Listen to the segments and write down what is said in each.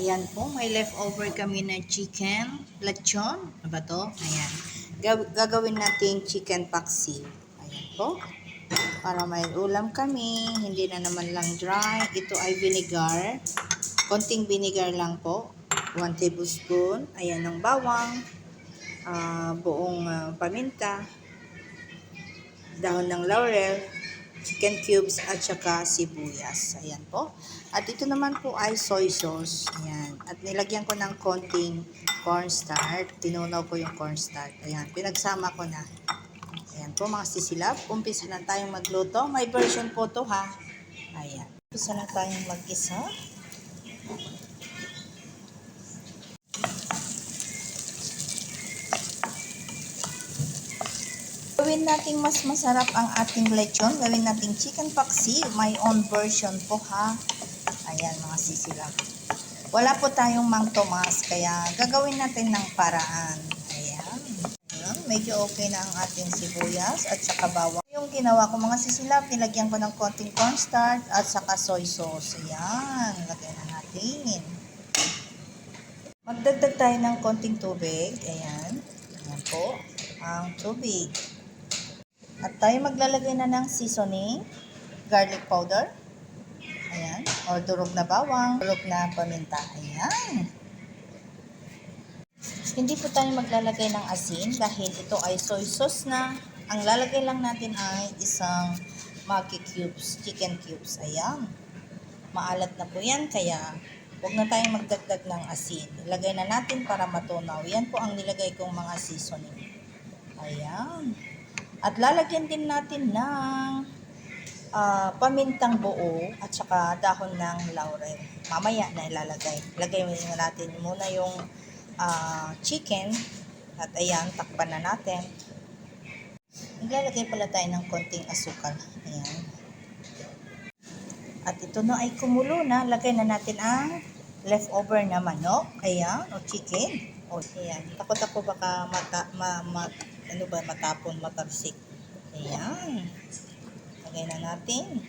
Ayan po, may leftover kami na chicken lechon. Ano ba to? Ayan. Gagawin natin chicken paksiw. Ayan po. Para may ulam kami, hindi na naman lang dry. Ito ay vinegar. Konting vinegar lang po. 1 tablespoon. Ayan ng bawang. Buong paminta. Dahon ng laurel. Chicken cubes at saka sibuyas. Ayan po. At ito naman po ay soy sauce. Ayan. At nilagyan ko ng konting cornstarch. Tinunaw ko yung cornstarch. Ayan. Pinagsama ko na. Ayan po mga sisilap. Umpisa na tayong magluto. May version po to ha. Ayan. Umpisa na tayong mag-isa. Gawin nating mas masarap ang ating lechon. Gawin nating chicken paksiw. My own version po ha. Ayan mga sisilap. Wala po tayong Mang Tomas kaya gagawin natin ng paraan. Ayan. Ayan. Medyo okay na ang ating sibuyas at saka bawang. Yung ginawa ko mga sisilap, nilagyan ko ng konting cornstarch at saka soy sauce. Ayan. Lagyan na natin. Magdagdag tayo ng konting tubig. Ayan. Ayan po. Ang tubig. At tayo maglalagay na ng seasoning, garlic powder, ayan, or durog na bawang, durog na paminta, ayan. Hindi po tayo maglalagay ng asin dahil ito ay soy sauce na. Ang lalagay lang natin ay isang Maggi cubes, chicken cubes, ayan. Maalat na po yan, kaya huwag na tayong magdagdag ng asin. Ilagay na natin para matunaw. Yan po ang nilagay kong mga seasoning. Ayan. At lalagyan din natin ng pamintang buo at saka dahon ng laurel. Mamaya na ilalagay. Lagay natin muna yung chicken at ayan, takpan na natin. Naglalagay pala tayo ng konting asukal. Ayan. At ito na ay kumulo na. Lagay na natin ang leftover na manok. Ayan, o chicken. O, ayan. Takot ako baka matapon, matabsik. Ayan. Lagay na natin.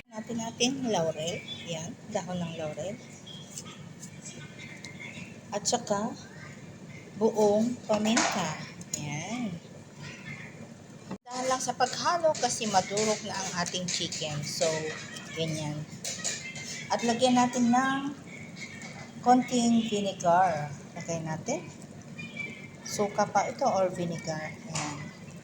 Natin laurel. Ayan. Dahon ng laurel. At saka, buong paminta. Ayan. Dahil lang sa paghalo kasi madurog na ang ating chicken. So, ganyan. At lagyan natin ng konting vinegar. Lagay natin. Suka pa ito or vinegar. Ayan.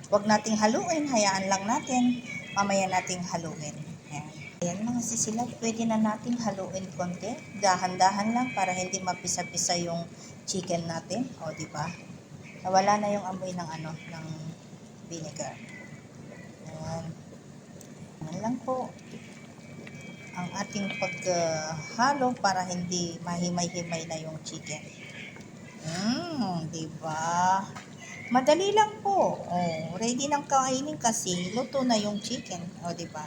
Huwag nating haluin, hayaan lang natin. Mamaya nating haluin. Ayan. Ayan mga sisilap, pwede na nating haluin konti. Dahan-dahan lang para hindi mapisa-pisa yung chicken natin. O, di ba? Nawala na yung amoy ng ng vinegar. Ayan. Ayan lang po ang ating paghalo para hindi mahimay-himay na yung chicken. Di ba? Madali lang po. Oh, ready nang kainin kasi luto na yung chicken. O, di ba?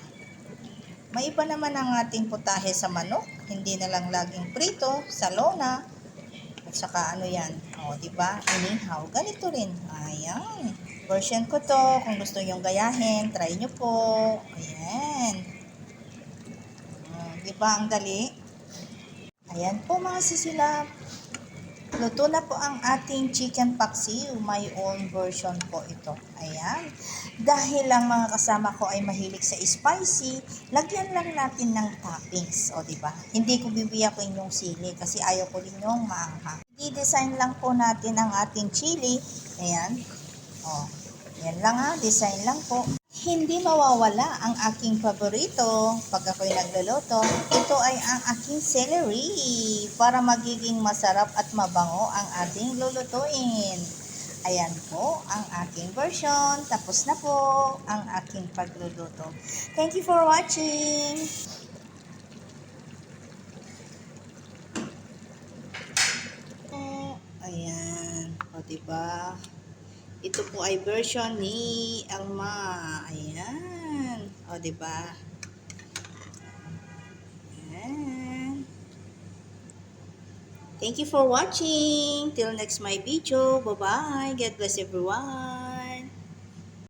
May iba naman ang ating putahe sa manok. Hindi na lang laging prito, sa lona. At saka ano yan? O, di ba? Inihaw. Ganito rin. Ayan. Version ko to. Kung gusto yung gayahin, try nyo po. Ayan. Di ba ang dali? Ayan po mga sisilap. Luto na po ang ating chicken paksiw. My own version po ito. Ayan. Dahil ang mga kasama ko ay mahilig sa spicy, lagyan lang natin ng toppings. O, diba? Hindi ko bibiyakin yung sili kasi ayaw ko din yung maanghang. I-design lang po natin ang ating chili. Ayan. O, yan lang ha. Design lang po. Hindi mawawala ang aking paborito pag ako'y nagluluto. Ito ay ang aking celery para magiging masarap at mabango ang ating lulutuin. Ayan po ang aking version. Tapos na po ang aking pagluluto. Thank you for watching! Ayan. O, diba? Ito po ay version ni Elma. Ayan. O, diba? Ayan. Thank you for watching. Till next my video. Bye-bye. God bless everyone.